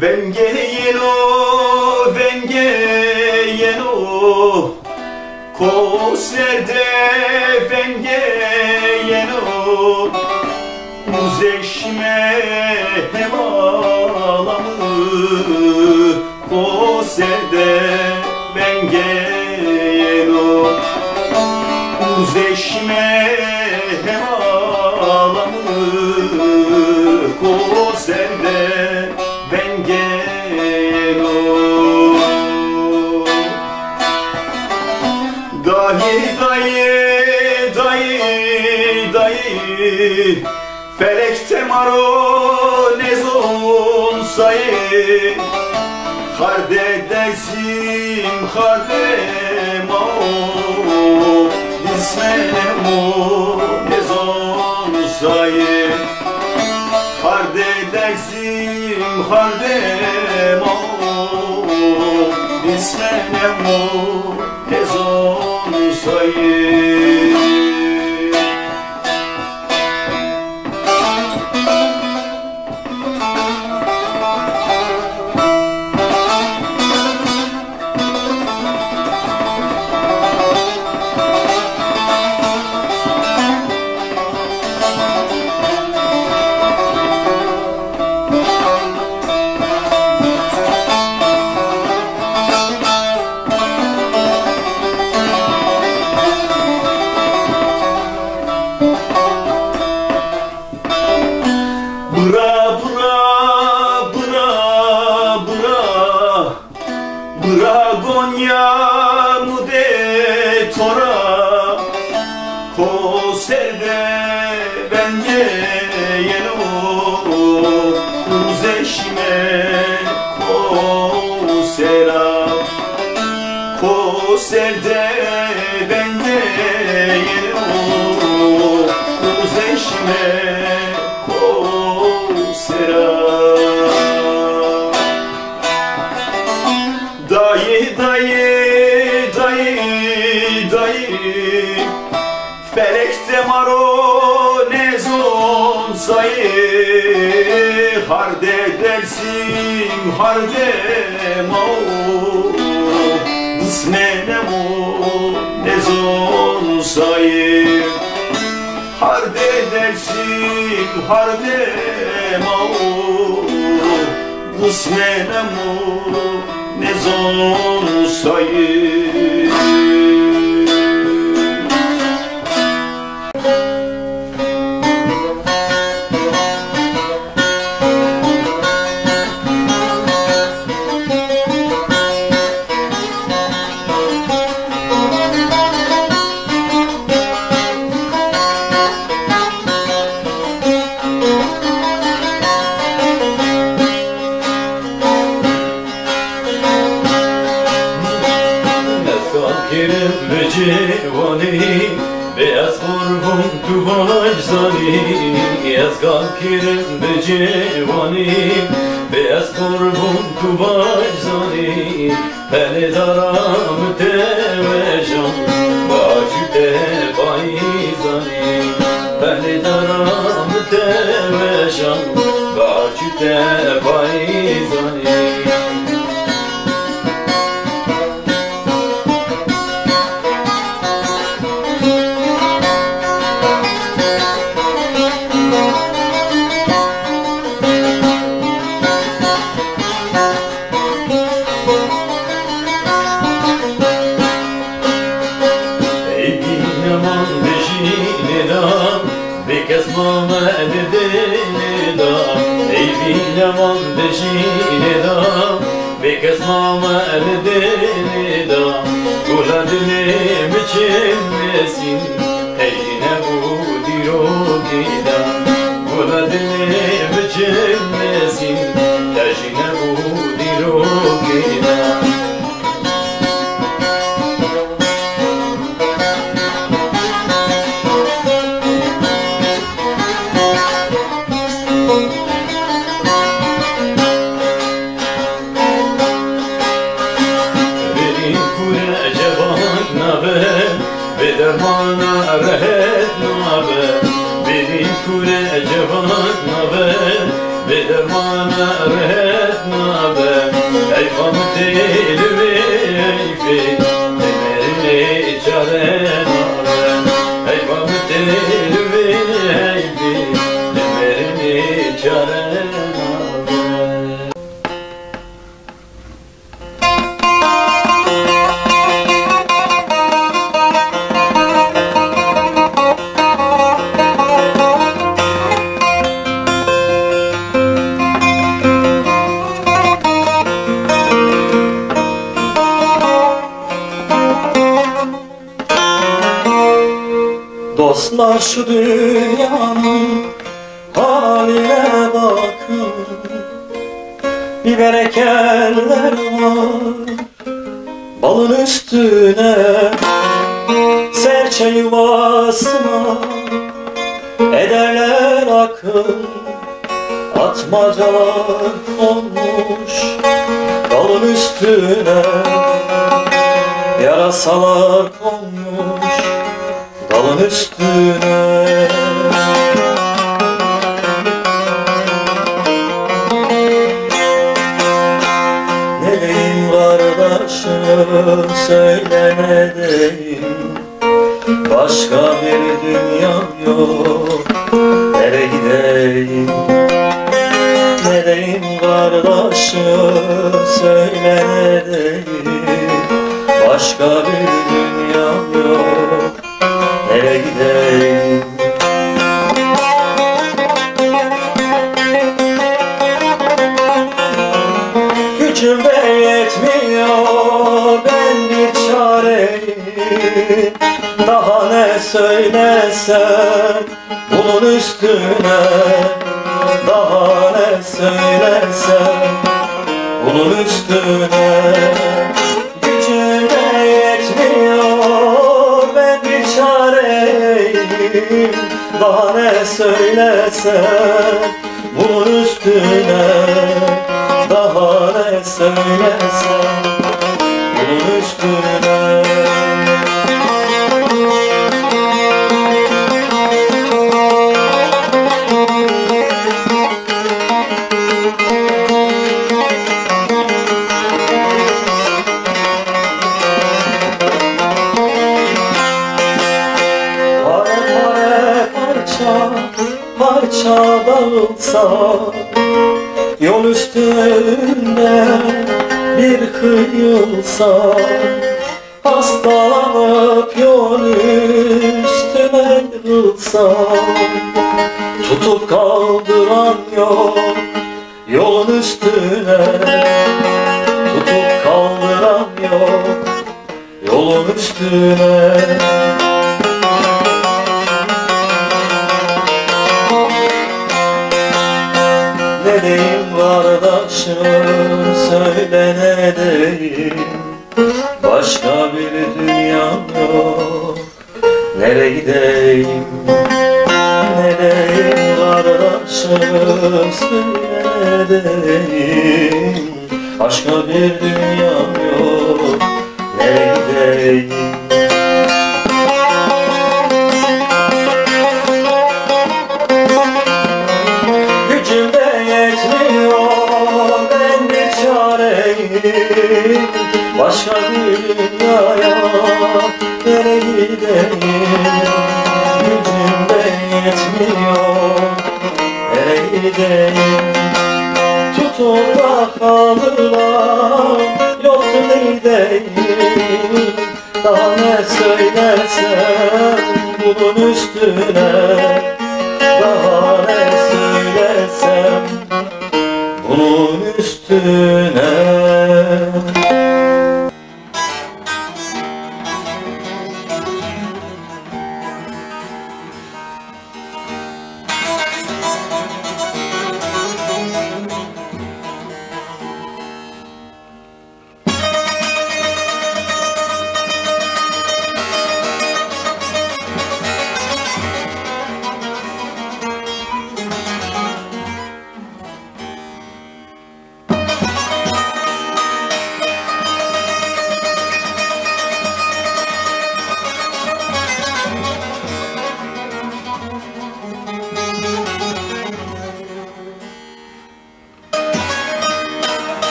Vengeyeno koserde vengeyeno uzeşme hevalamı koserde vengeyeno uzeşme hevalamı koserde vengeyeno Dayı felekte maro nezon sayı harde dersim harde mao ismenemo nezon sayı harde dersim harde mao ismenemo nezon sayı Gonya mude tora koserde vengeyeno uzeşme koserde vengeyeno uzeşme kosera Dayı felekte maro nezon sayı harde dersim harde mao ismenemo nezon sayı harde dersim harde mao ismenemo nezon sayı Cevani beyaz kurban tuvaş zani yaz kalkirim be cevani beyaz kurban tuvaş zani beni daram tevejan başı te bayzani beni daram tevejan başı te bayzani Leman deşine da bekes mama eldeni da kula dilim içimmesin eyne bu dirogida kula dilim içimmesin eyne bu dirogida Dermana rehet nabe, benim kure cevan nabe, pamuk dilüvi eyfi Demerini çaren aren Ey pamuk dilüvi eyfi Demerini çaren aren Dostlar şu dünyanın haline bakın, bir berekeller var balın üstüne, serçe yuvasına ederler akın, atmacalar konmuş balın üstüne, yarasalar konmuş dalın üstüne. Ne diyeyim kardeşim, söyle ne diyeyim, başka bir dünyam yok, nereye gideyim? Ne diyeyim kardeşim, söyle ne diyeyim, başka bir dünyam yok, nereye gideyim? Gücüm de yetmiyor, ben bir çareyim, daha ne söylesem bunun üstüne, daha ne söylesem bunun üstüne. Gücüm de yetmiyor, ben bir çareyim, daha ne söylesem bunun üstüne, daha ne söylesem bunun üstüne. Parça dağılsa yol üstünde, bir kıyılsa hastalanıp yol üstüne yığılsam, tutup kaldıran yok yolun üstüne, tutup kaldıran yok yolun üstüne. Ne diyeyim kardeşim, söyle ne diyeyim, başka bir dünyam yok, nereye gideyim? Ne diyeyim kardeşim, söyle ne diyeyim, başka bir dünyam yok, nereye gideyim? Gücüm de yetmiyor, ben bir çareyim, başka bir dünyaya nereye gideyim? Gücüm de yetmiyor, nereye gideyim? Tutup da kalırlar, yoktu neydeyim? Daha ne söylesem bunun üstüne, daha ne söylesem bunun üstüne.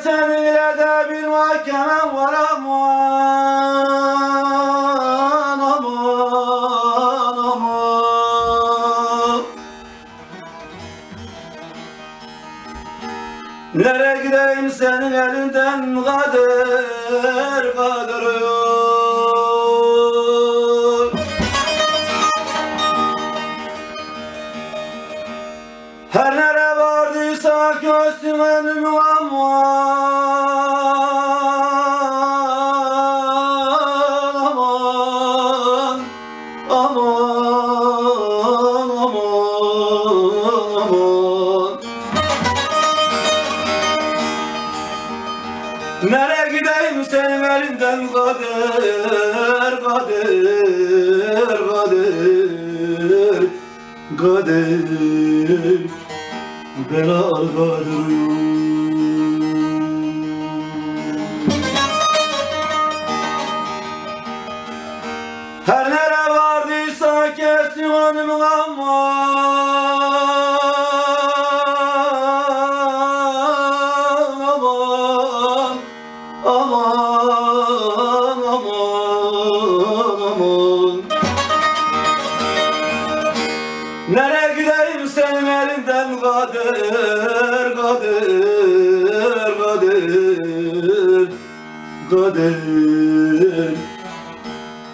seninle de bir mahkemem var aman aman aman. Nereye gideyim senin elinden kader kader her nere vardıysa göğsüm önüm aman aman aman aman. Nereye gideyim senin elinden kader kader kader kader bela kader. Her nere vardıysa kesin önüm aman aman aman aman aman. Nereye gideyim senin elinden kader kader kader kader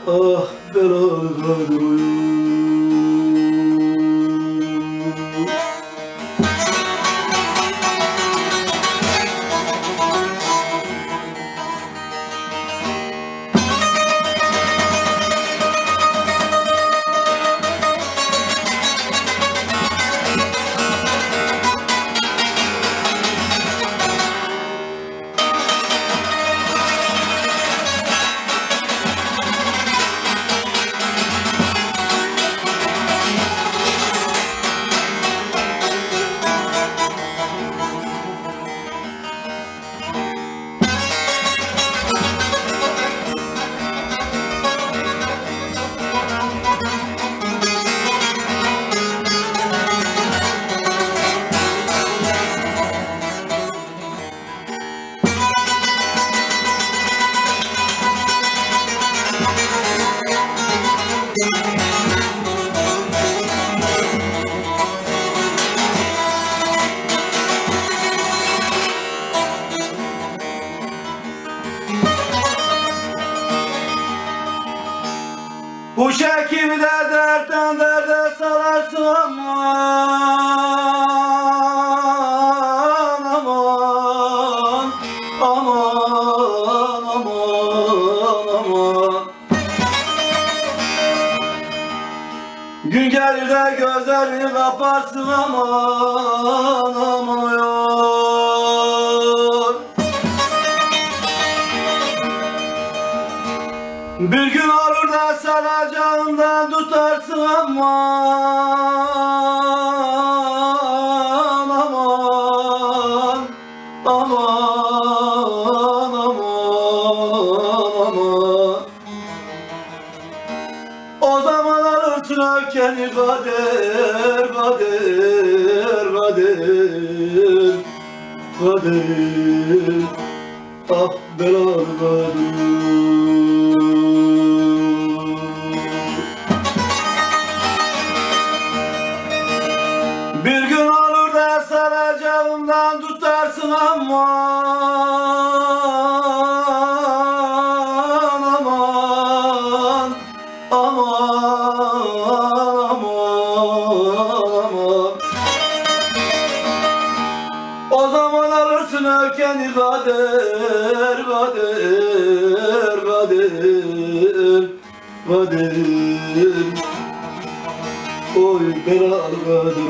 ah bela kader. Bu şekilde dertten derde salarsın aman aman aman aman aman. Gün gelir de gözlerini kaparsın aman aman. Bir gün olur da saracağından tutarsın aman aman aman aman aman. O zaman alırsın öfkeni kader kader kader kader ah bela kader. Bir gün olur da saracağımdan tutarsın aman aman aman aman. O zaman alırsın öfkeni kader kader kader kader oy bela kader.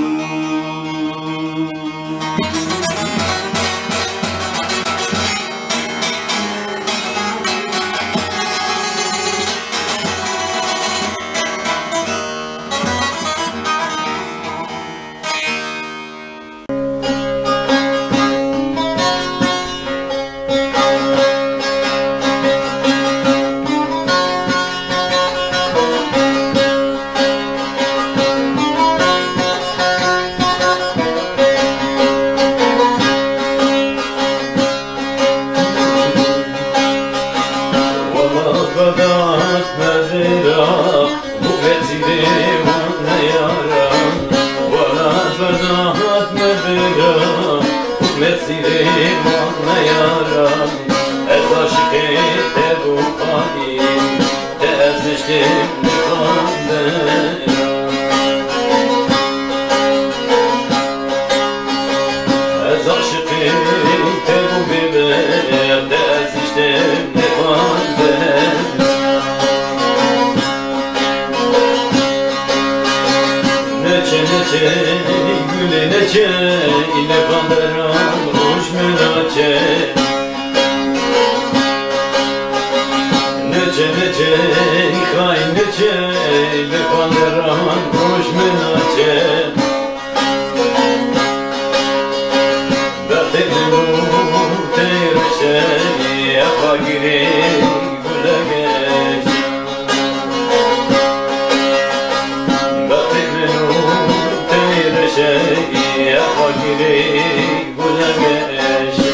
divan yaram Bana ferdahat mevla Hükmet divan yaram Ez aşık bu halim Tezleştim divandera Ez aşık bu biber Tezleştim divandera Neçe güle neçe ile banderam hoş menaçe Neçe kain neçe ile banderam hoş menaçe Batenu teyrşe yapa gire güle geç Ya fakiri güle geçe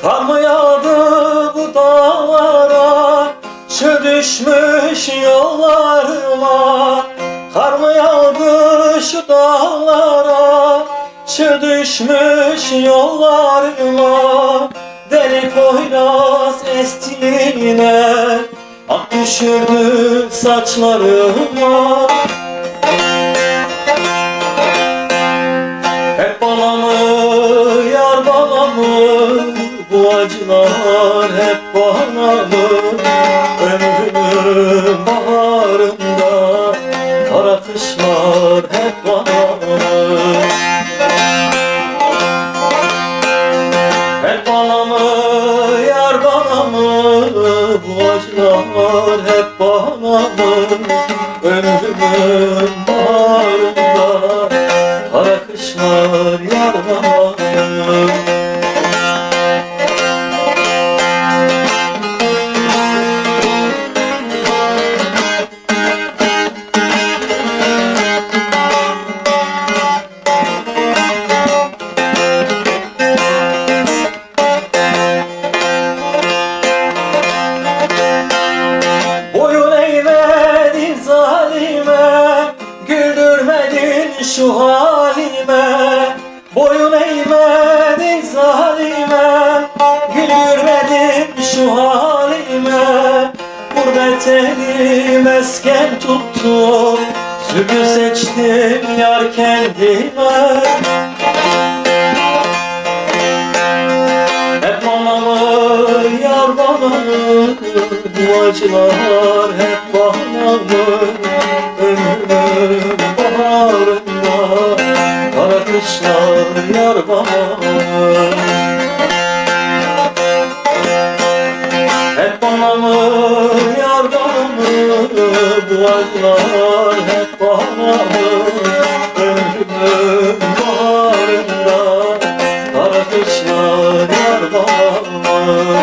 Kar mı yağdı bu dağlara, çöl düşmüş yollarıma. Kar mı yağdı şu dağlara, çöl düşmüş yollarıma. Deli Poyraz esti yine, ak düşürdü saçlarıma. Hep bana mı, yar bana mı, bu acılar hep bana mı? Ömrümün baharında kara kışlar hep bana mı? Hep bana mı, yar bana mı, bu acılar hep bana mı? Ömrümün baharında kara kışlar yar bana mı? Boyun eğmedin zalime, güldürmedin şu halime. Boyun eğmedin zalime, güldürmedin şu halime. Gurbet eli mesken tuttu, sürgü seçtim yar kendime. Hep bana mı, yar bana mı, bu acılar hep bana mı? Ömrümün baharında kara kışlar yar bana mı? Hep bana mı, yar bana mı, bu acılar hep bana mı? Ömrümün baharında kara kışlar yar bana mı?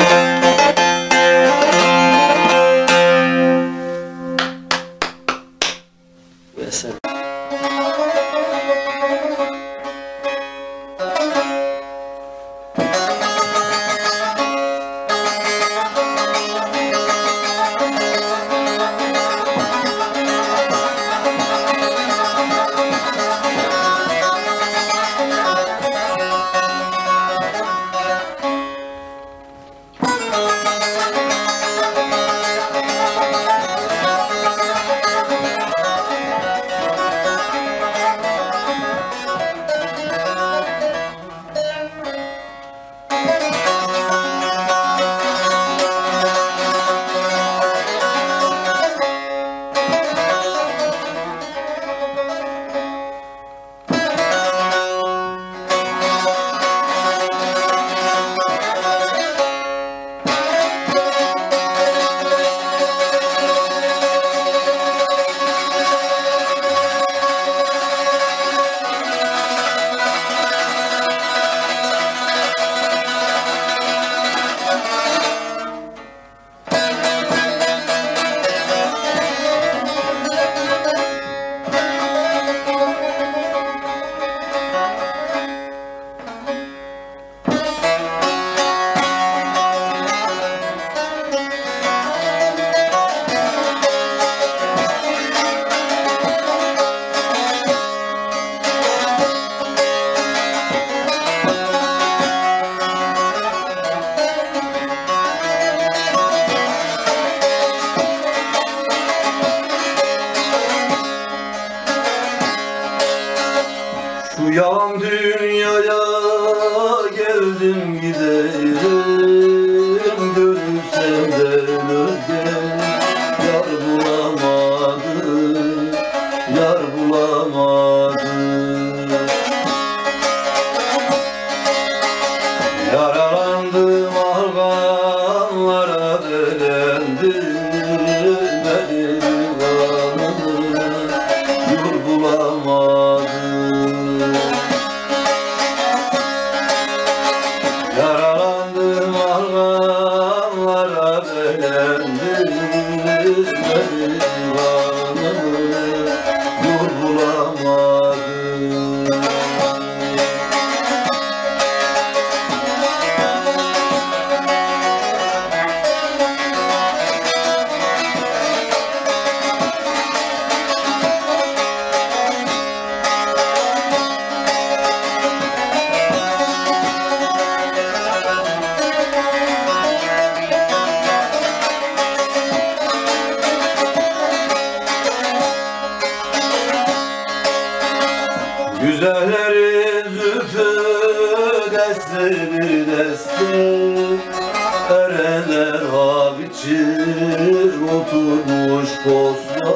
için oturmuş posta,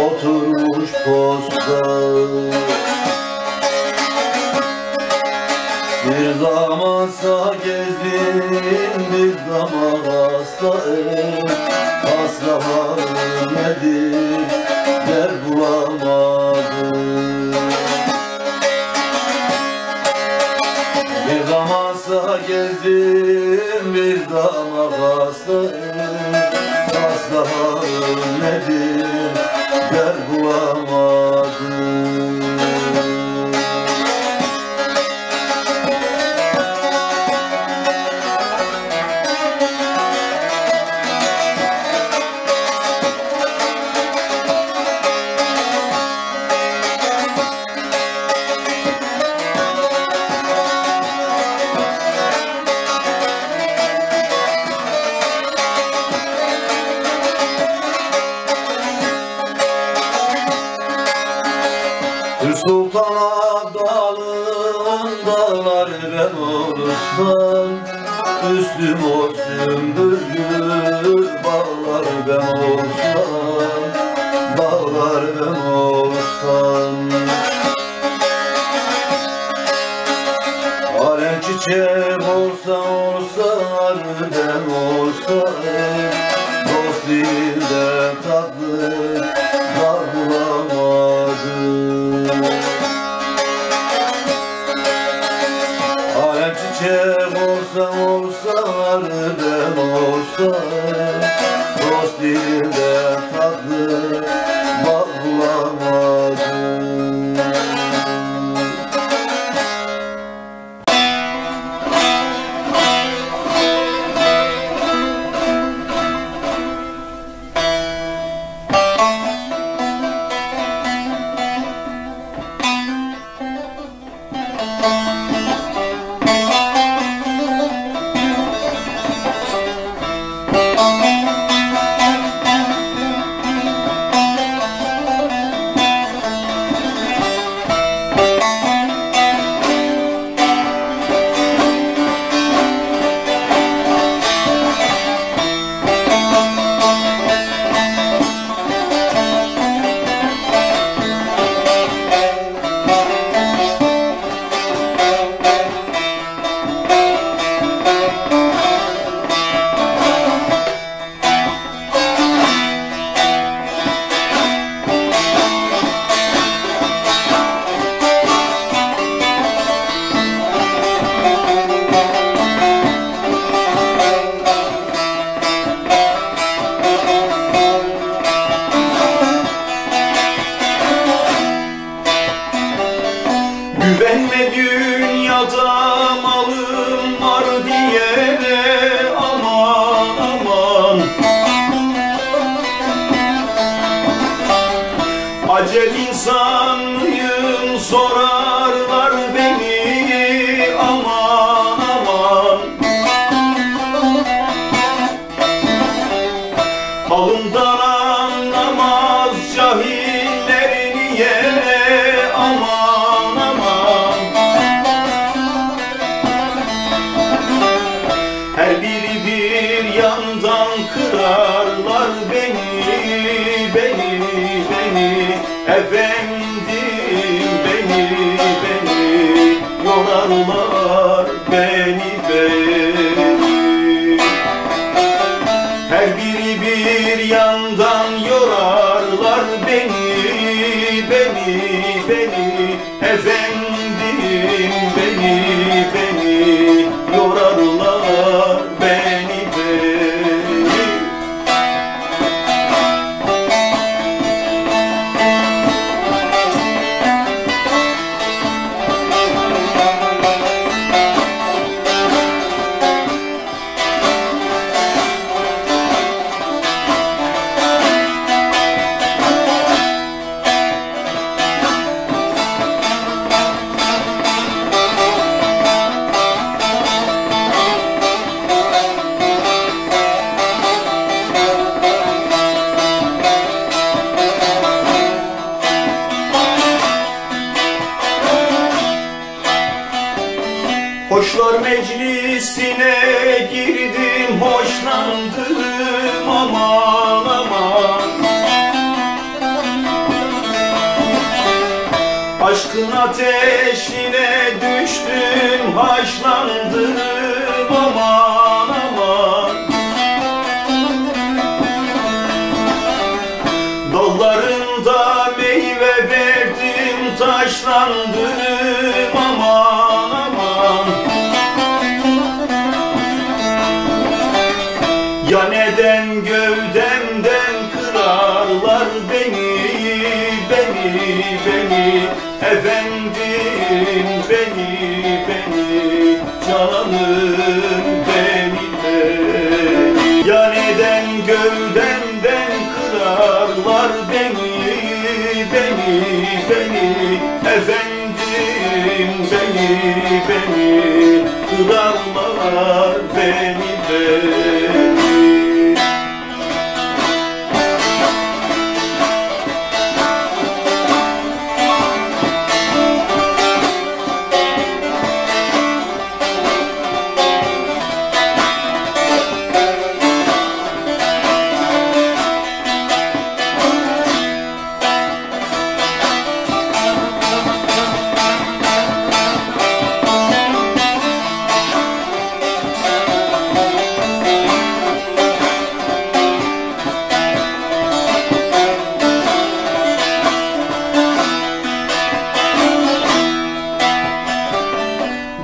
oturmuş posta. Bir zaman sağ gezdim, bir zaman asla aslamadım nedir, yer bulamadım. Bir zaman sağ gezdim, bir zaman asla aslamadım nedir, yer bulamadım. Sultan Abdal'ın dağları ben olursam, Müslüm o sümbüllü bağlar ben olsam, bağlar ben olsam. Alem çiçek olsa ben olsam, dost dilden tatlı dar bulamadım. Alem çiçek olsa ben olsam, dost dilden tatlı bal bulamadım. Güvenme dünyada malım var diye de aman aman. Acel insanlıyım sorarlar beni aman aman. Malımdan anlamaz cahiller niye aman aman. Her biri bir yandan kırarlar beni, beni, beni. Efendim beni, yorarlar beni, beni. Her biri bir yandan yorarlar beni, beni. Efendim beni, yorarlar beni, beni. ateşine düştüm, haşlandım aman aman. Dallarında meyve verdim, taşlandım aman aman. Ya neden gövdemden kırarlar beni, efendim beni, canım beni. Ya neden gövdemden kırarlar beni, efendim beni, kırarlar beni.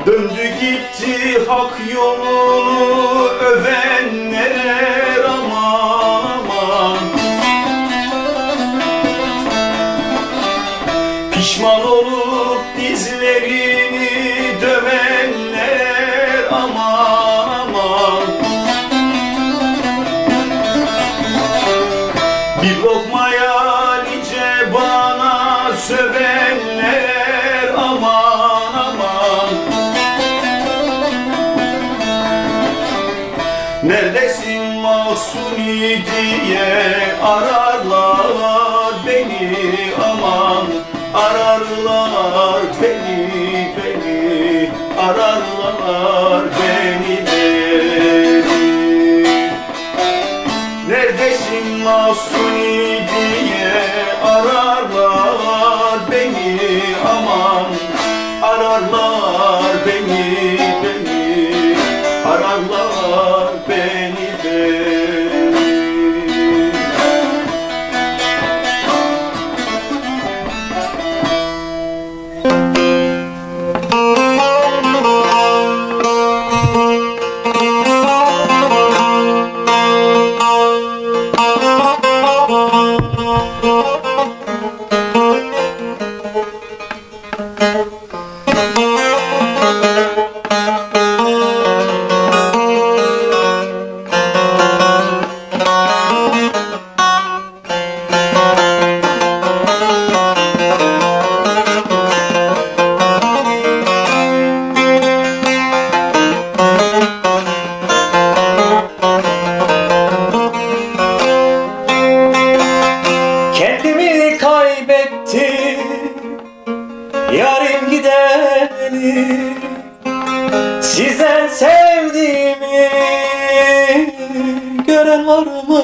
Döndü gitti hak yolunu övenler aman aman. Pişman olup dizlerini dövenler aman aman. Bir lokmaya nice bana sövenler aman aman. Neredesin Mahsuni diye ararlar beni aman. Ararlar beni, ararlar beni. Neredesin Mahsuni diye ararlar beni aman. Ararlar beni, ararlar beni. Yarim gideni, sizden sevdiğimi gören var mı?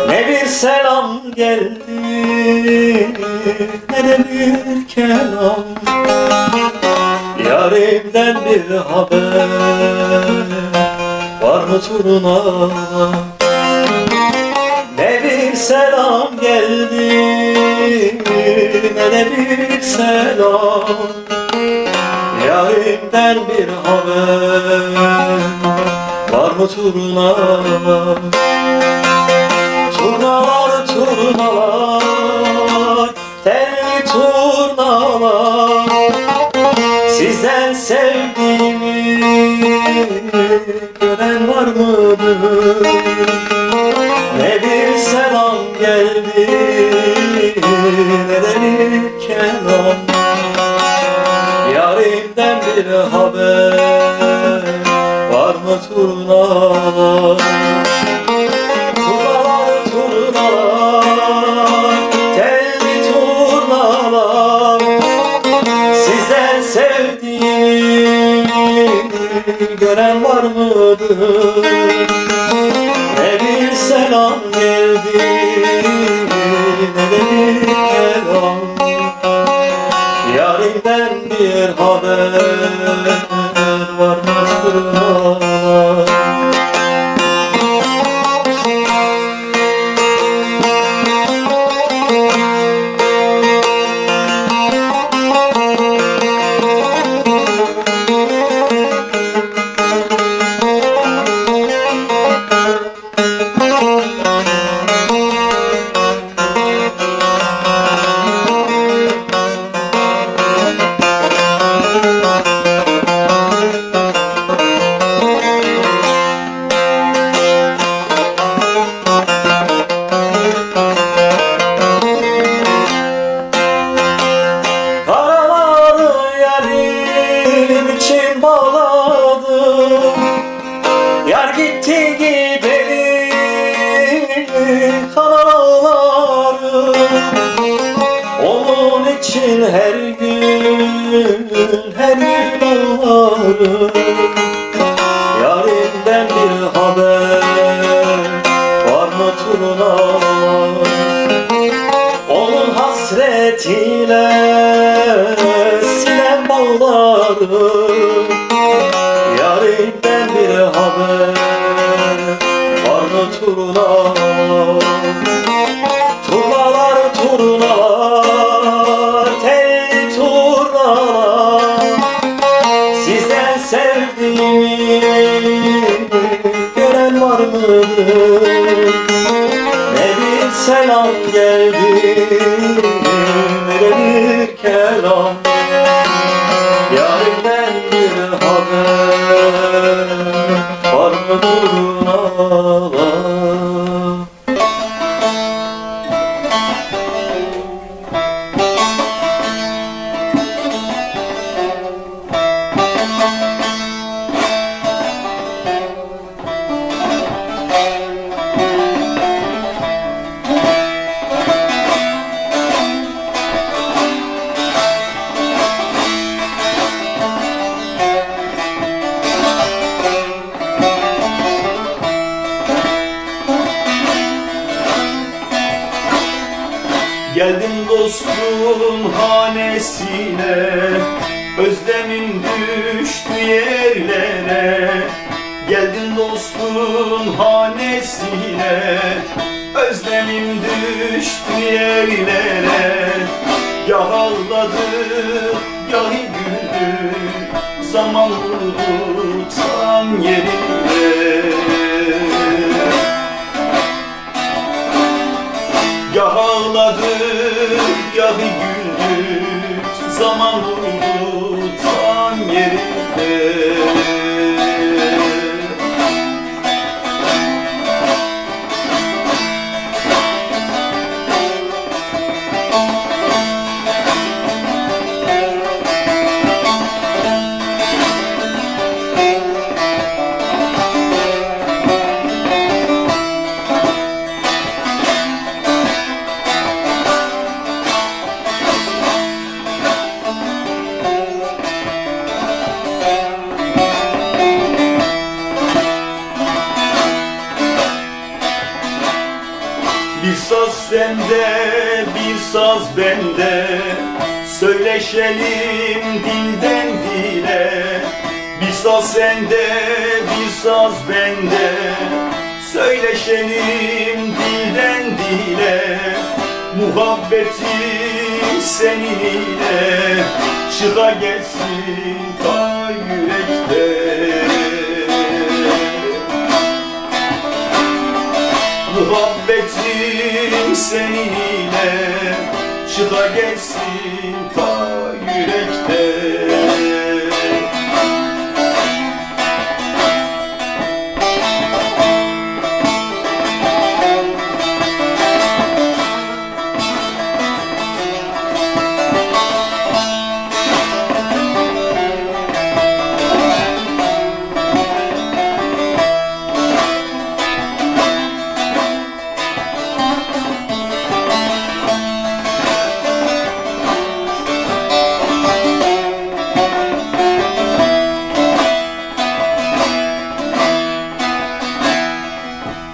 Ne bir selam geldi, ne de bir kelam. Yarimden bir haber var mı Turna? Ne bir selam geldi, ne de bir selam. Yarimden bir haber var mı Turna? Turnalar, turnalar, telli turnalar, sizden sevdiğimi gören var mıdır? Ne bir selam geldi, ne de bir kelam. Yarimden bir haber var mı Turnalar? Turnalar, turnalar, telli turnalar, sizden sevdiğimi gören var mıdır? Ne bir selam geldi, ne de bir kelam. bir haber var mı turnalar? Bağladım, yar gitti gideli karalarım. Onun için her gün ağlarım. Yarimden bir haber var mı turnalar? Onun hasretiyle sinem bağlarım. Yarimden bir haber var mı turnalar? Turnalar, turnalar, tel turnalar. Sizden sevdiğimi gören var mıdır? Ne bir selam geldi, ne de bir kelam. Yarimden bir haber var mı turnalar? Geldim dostum hanesine, özlemim düştü yerlere. Geldim dostum hanesine, özlemim düştü yerlere. Gah ağladık, gahi güldük, zaman vurdu tam yerinde. Gah ağladık, gahi güldük, zaman vurdu tam yerinde. Bir saz sende, bir saz bende, söyleşelim dilden dile. Bir saz sende, bir saz bende, söyleşelim dilden dile. Muhabbetim seninle çıka gelsin ta yürekte. Muhabbetim seninle çıka gelsin ta yürekte.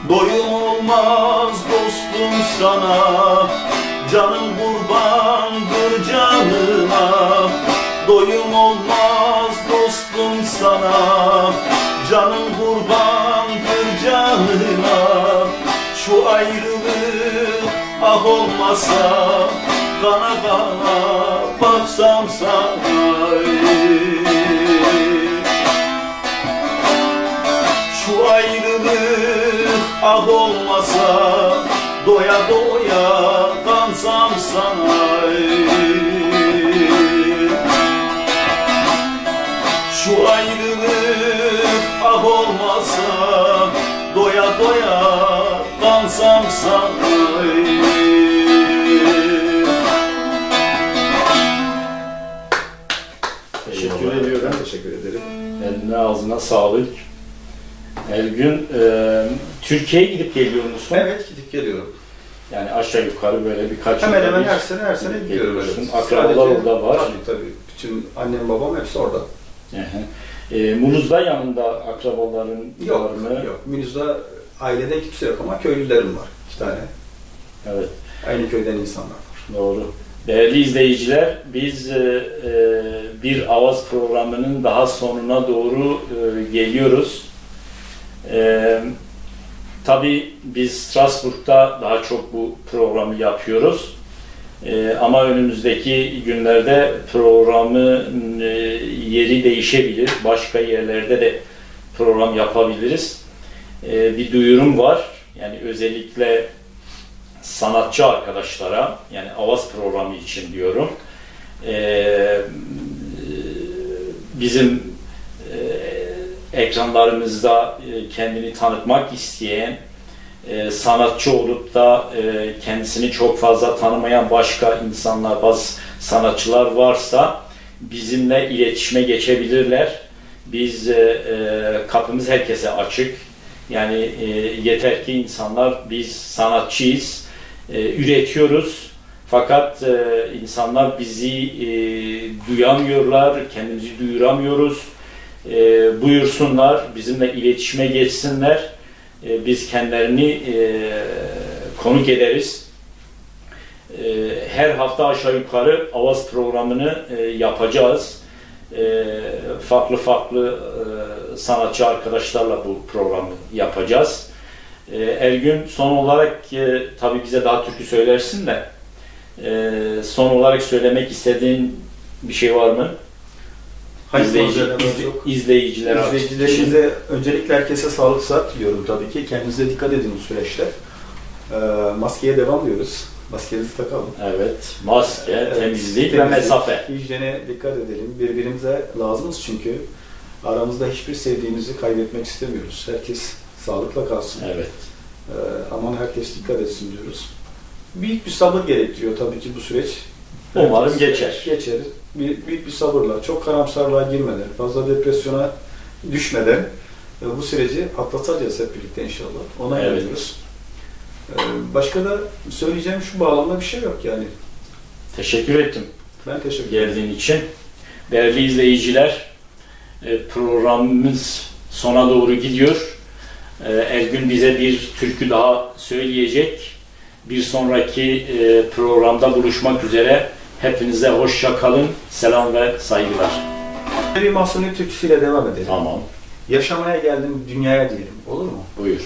Doyum olmaz dostum sana, canım kurbandır canına. doyum olmaz dostum sana, canım kurbandır canına. Şu ayrılık ah olmasa, kana kana baksam sana. Şu ayrılık ah olmasa, doya doya kansam sana. Şu ayrılık ah olmasa, doya doya kansam sana. Teşekkür ediyorum. Teşekkür ederim. Eline ağzına sağlık. Ergün, Türkiye'ye gidip geliyor musun? Evet, gidip geliyorum. Yani aşağı yukarı böyle birkaç Hemen yılda hemen bir her sene gidiyorum. geliyorsun. Evet. Akrabalar Sadece- orada var. Tabii. Bütün annem babam hepsi orada. Muluz'da yanında akrabaların Yok, var mı? yok. Müniz'de ailede kimse yok ama köylülerim var. 2 tane. Evet, Aynı köyden insanlar var. doğru. Değerli izleyiciler, biz bir Avaz programının daha sonuna doğru geliyoruz. Tabii biz Strasbourg'da daha çok bu programı yapıyoruz. Ama önümüzdeki günlerde programın yeri değişebilir. Başka yerlerde de program yapabiliriz. Bir duyurum var. Yani özellikle sanatçı arkadaşlara, yani Avaz programı için diyorum. Bizim ekranlarımızda kendini tanıtmak isteyen, sanatçı olup da kendisini çok fazla tanımayan başka insanlar, bazı sanatçılar varsa bizimle iletişime geçebilirler. Biz kapımız herkese açık. Yani yeter ki insanlar, biz sanatçıyız, üretiyoruz. Fakat insanlar bizi duyamıyorlar, kendimizi duyuramıyoruz. Buyursunlar, bizimle iletişime geçsinler. Biz kendilerini konuk ederiz. Her hafta aşağı yukarı Avaz programını yapacağız. Farklı farklı sanatçı arkadaşlarla bu programı yapacağız. Ergün, son olarak tabii bize daha türkü söylersin de son olarak söylemek istediğin bir şey var mı? İzleyicilerimize öncelikle herkese sağlık sıhhat diliyorum tabii ki. Kendinize dikkat edin bu süreçte. Maskeye devam diyoruz. Maskemizi takalım. Evet, maske, temizlik ve mesafe. Hijyene dikkat edelim. Birbirimize lazımız çünkü aramızda hiçbir sevdiğimizi kaybetmek istemiyoruz. Herkes sağlıkla kalsın. Evet. Aman herkes dikkat etsin diyoruz. Büyük bir sabır gerektiriyor tabii ki bu süreç. Umarım geçer. Geçer. Büyük bir sabırla, çok karamsarlığa girmeden, fazla depresyona düşmeden bu süreci atlatacağız hep birlikte inşallah. Ona inanıyoruz. Başka da söyleyeceğim şu bağlamda bir şey yok yani. Teşekkür ettim. Ben teşekkür ederim. Geldiğin için. Değerli izleyiciler, programımız sona doğru gidiyor. Ergün bize bir türkü daha söyleyecek. Bir sonraki programda buluşmak üzere. Hepinize hoşça kalın. Selam ve saygılar. Bir Mahsuni türküsüyle devam edelim. Tamam. Yaşamaya geldim dünyaya diyelim. Olur mu? Buyur.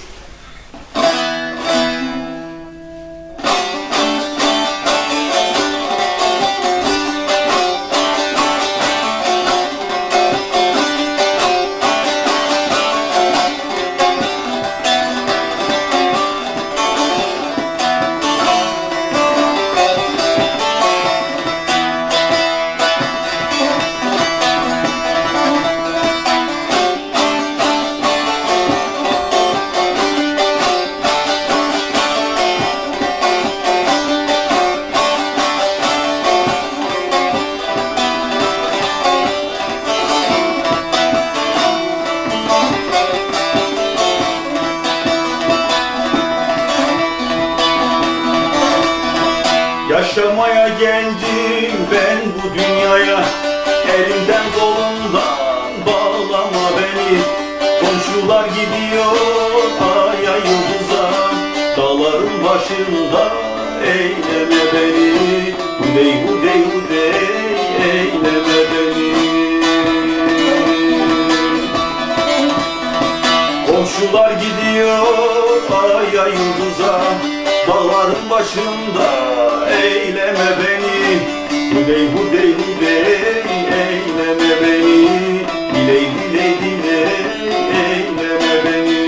Yaşamaya geldim ben bu dünyaya, elimden kolumdan bağlama beni. Komşular gidiyor aya yıldıza, dağların başında eyleme beni. Hudey hudey hudey eyleme beni. Komşular gidiyor aya yıldıza, dağların başında eyleme beni. Hudey hudey hudey eyleme beni. Diley diley diley eyleme beni.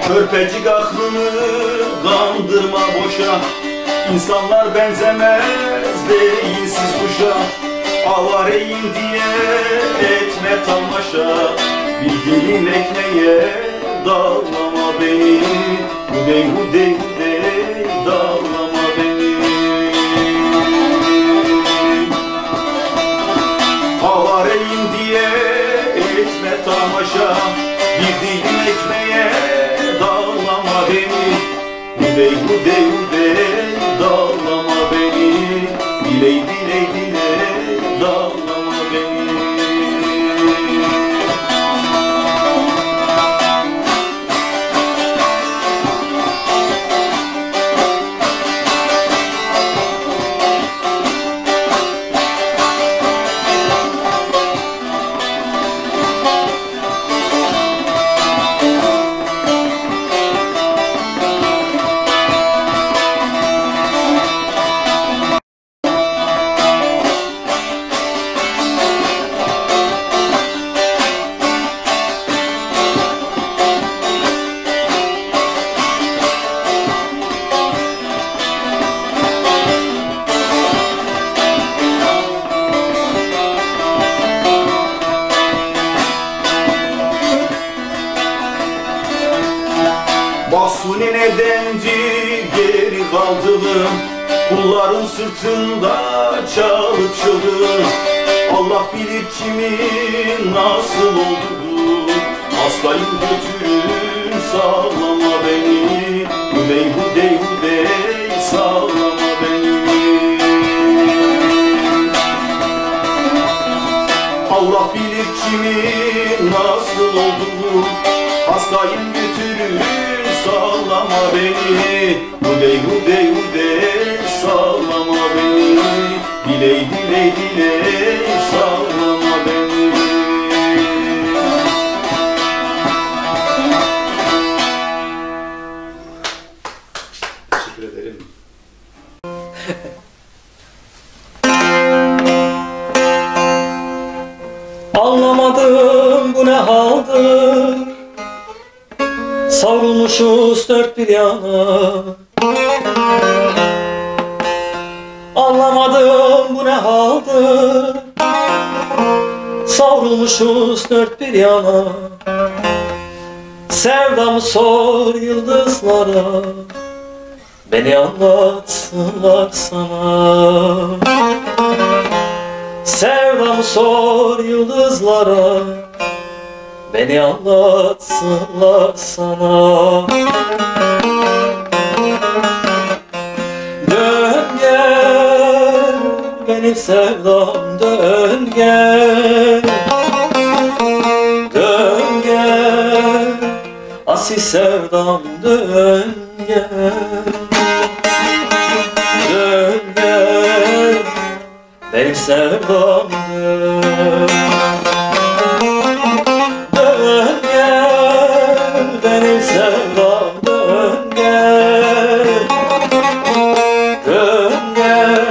Körpecik aklını kandırma boşa, İnsanlar benzemez beyinsiz kuşa. Avareyim diye etme tamaşa, bildiğin ekmeğe dağlama beni. Hudey hudey hudey dağlama beni. Avareyim diye etme tamaşa, bildiğin ekmeğe dağlama beni. Hudey hudey hudey dağlama beni. Diley diley diley dağlama beni. Mahsuni nedendir geri kaldığım, kulların sırtında çalıp çığlığım. Allah bilir kimin nasıl olduğu, hastayım götürün sağlama beni. Hudey hudey hudey sağlama beni. Allah bilir kimin nasıl olduğu, hastayım götürün sağlama beni. Hudey hudey hudey sağlama beni. Diley diley diley sağlama beni. Teşekkür ederim. Anlamadım bu ne haldır, savrulmuşuz dört bir yana. Anlamadım bu ne haldır, savrulmuşuz dört bir yana. Sevdamı sor yıldızlara, beni anlatsınlar sana. Sevdamı sor yıldızlara, beni anlatsınlar sana. Dön gel benim sevdam, dön gel. Dön gel asil sevdam, dön gel. Dön gel benim sevdam, dön. Dön gel benim sevdam, dön gel. Dön gel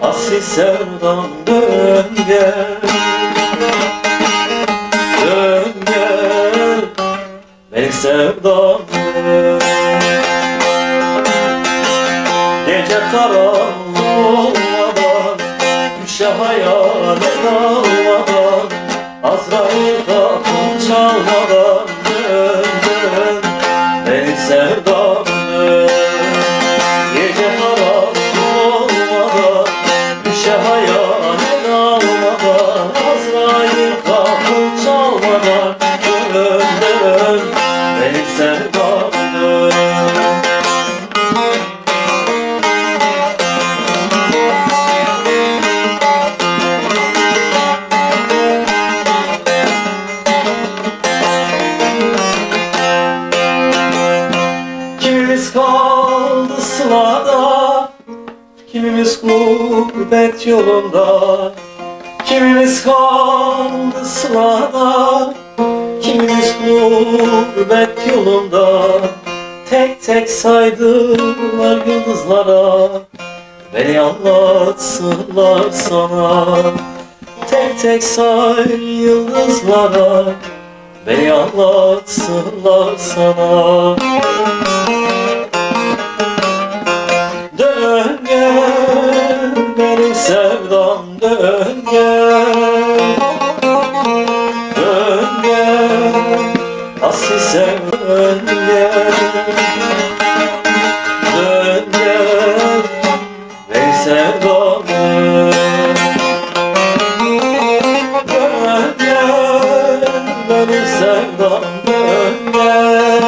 asil sevdam, dön gel. Dön gel benim sevdam, dön. Gece karanlık olmadan, düşe hayalet almadan, Azrail kapım çalmadan, dön dön benim sevdam, dön. Gece karanlık olmadan, düşe hayalet almadan, Kimimiz kaldı sılada, kimimiz gurbet yolunda. Kimimiz kaldı sılada, kimimiz gurbet yolunda. Tek tek saydılar yıldızlara, beni anlatsınlar sana. Tek tek say yıldızlara, beni anlatsınlar sana. Dön gel benim sevdam, dön gel. Dön gel asil sevdam, gel. Dön gel benim sevdam, dön gel benim sevdam, dön gel.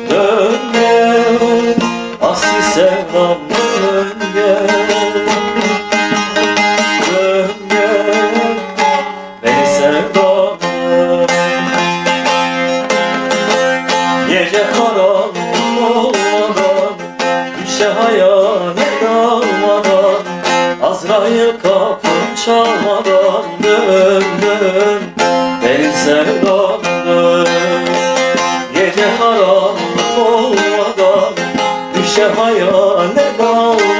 Dön gel asil sevdam, dön gel. Dön gel beni sevdam. Gece karanlık olmadan, düşe hayalet almadan, Azrail kapım çalmadan, dön dön benim sevdam, dön. Gece karanlık olmadan, düşe hayalet almadan,